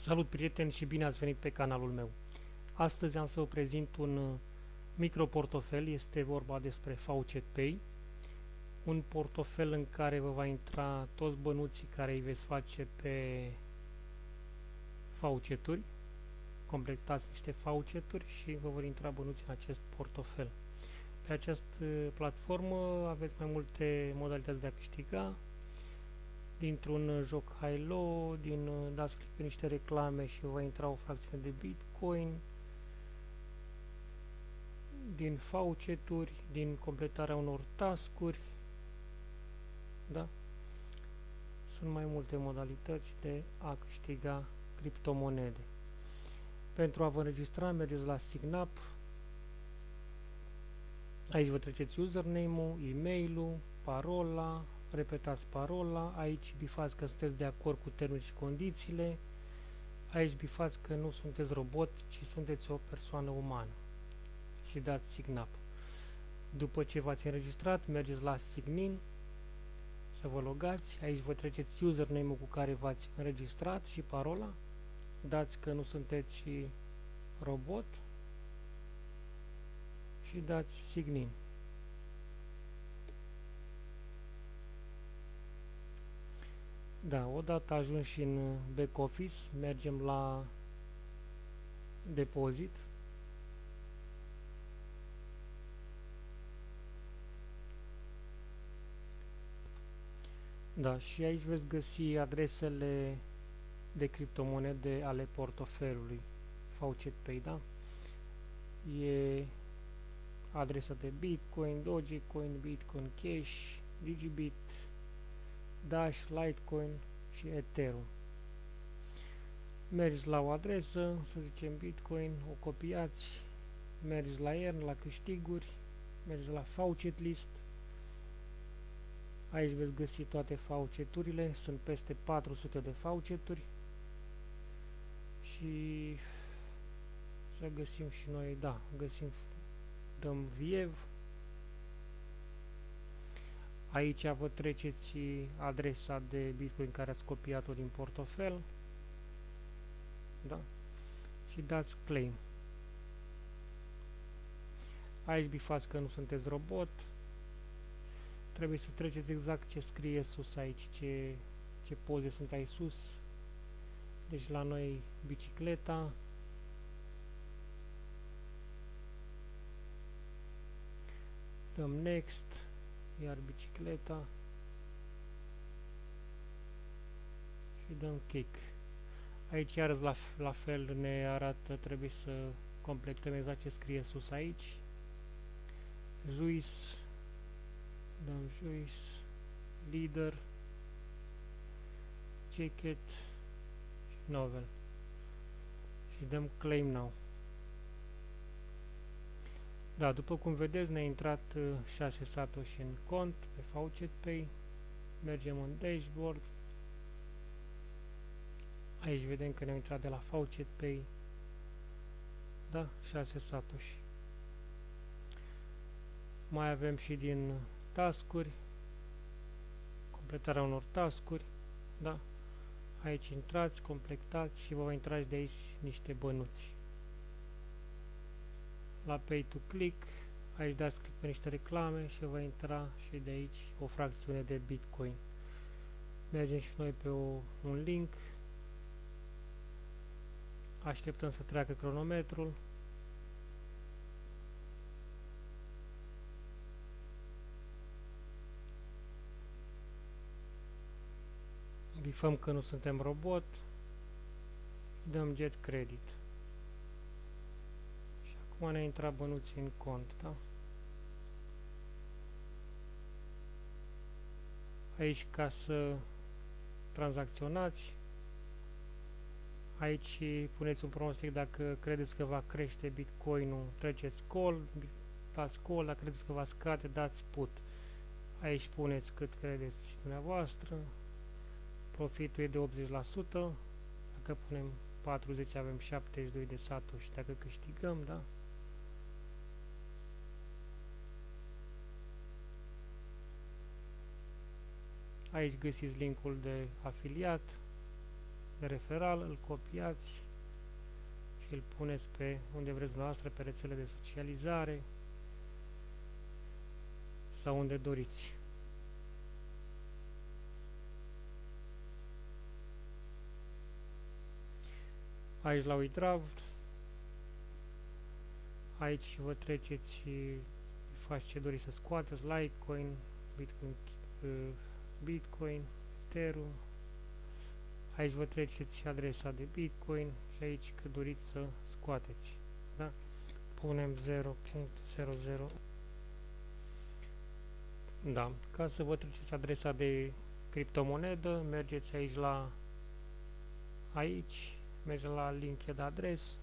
Salut prieteni și bine ați venit pe canalul meu. Astăzi am să vă prezint un microportofel, este vorba despre Faucet Pay, un portofel în care vă va intra toți bănuții care îi veți face pe fauceturi, completați niște fauceturi și vă vor intra bănuți în acest portofel. Pe această platformă aveți mai multe modalități de a câștiga, dintr-un joc high-low, dați click pe niște reclame și vă intra o fracțiune de Bitcoin, din fauceturi, din completarea unor taskuri, da? Sunt mai multe modalități de a câștiga criptomonede. Pentru a vă înregistra, mergeți la SignUp, aici vă treceți username-ul, e-mail-ul, parola, repetați parola, aici bifați că sunteți de acord cu termenii și condițiile, aici bifați că nu sunteți robot, ci sunteți o persoană umană și dați SignUp. După ce v-ați înregistrat, mergeți la Signin, să vă logați, aici vă treceți username-ul cu care v-ați înregistrat și parola, dați că nu sunteți robot și dați Signin. Da, odată ajunși în back office, mergem la depozit. Da, și aici veți găsi adresele de criptomonede ale portofelului Faucet Pay, da? E adresa de Bitcoin, Dogecoin, Bitcoin Cash, Digibit, Dash, Litecoin și Ethereum. Mergi la o adresă, să zicem Bitcoin, o copiați, mergi la Earn, la câștiguri, mergi la Faucet List. Aici veți găsi toate fauceturile, sunt peste 400 de fauceturi și să găsim și noi, da, găsim, dăm Viev. Aici vă treceți adresa de Bitcoin care ați copiat-o din portofel, da, și dați Claim. Aici bifați că nu sunteți robot, trebuie să treceți exact ce scrie sus aici, ce poze sunt aici sus. Deci la noi bicicleta, dăm Next, iar bicicleta și dăm Kick. Aici iarăși la fel ne arată, trebuie să completăm exact ce scrie sus aici. Juice, dăm Juice, Leader, Jacket și Novel. Și dăm Claim Now. Da, după cum vedeți, ne-a intrat 6 satoshi în cont pe Faucet Pay. Mergem în dashboard. Aici vedem că ne-au intrat de la Faucet Pay. Da, 6 satoshi. Mai avem și din taskuri, completarea unor taskuri. Da, aici intrați, completați și vă intrați de aici niște bănuți. La Pay to Click, aici dați click pe niște reclame și vă intra și de aici o fracțiune de Bitcoin. Mergem și noi pe un link, așteptăm să treacă cronometrul. Bifăm că nu suntem robot, dăm Get Credit. Și acum ne-a intrat bănuții în cont, da? Aici ca să tranzacționați, aici puneți un pronostic dacă credeți că va crește Bitcoin-ul, treceți call, dați call, dacă credeți că va scade, dați put. Aici puneți cât credeți dumneavoastră, profitul e de 80%, dacă punem 40 avem 72 de satoshi dacă câștigăm, da? Aici găsiți linkul de afiliat, de referal, îl copiați și îl puneți pe unde vreți dumneavoastră, pe rețele de socializare sau unde doriți. Aici la WeDraft, aici vă treceți și faceți ce doriți să scoateți, Litecoin, Bitcoin, Ethereum. Aici vă treceți și adresa de Bitcoin și aici că doriți să scoateți. Da? Punem 0.00. Da, ca să vă treceți adresa de criptomonedă, mergeți aici mergeți la link de adres.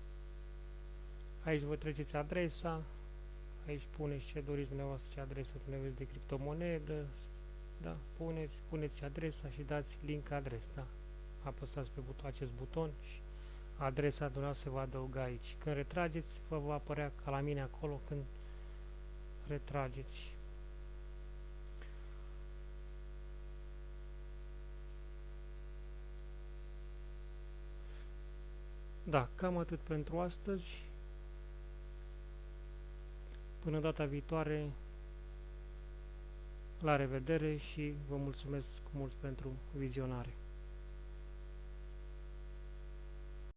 Aici vă treceți adresa. Aici puneți ce doriți dumneavoastră, ce adresă dumneavoastră de criptomonedă. Da, puneți adresa și dați link adres, da. Apăsați pe acest buton și adresa dumneavoastră se va adăuga aici. Când retrageți, vă va apărea ca la mine acolo când retrageți. Da, cam atât pentru astăzi. Până data viitoare, la revedere și vă mulțumesc mult pentru vizionare.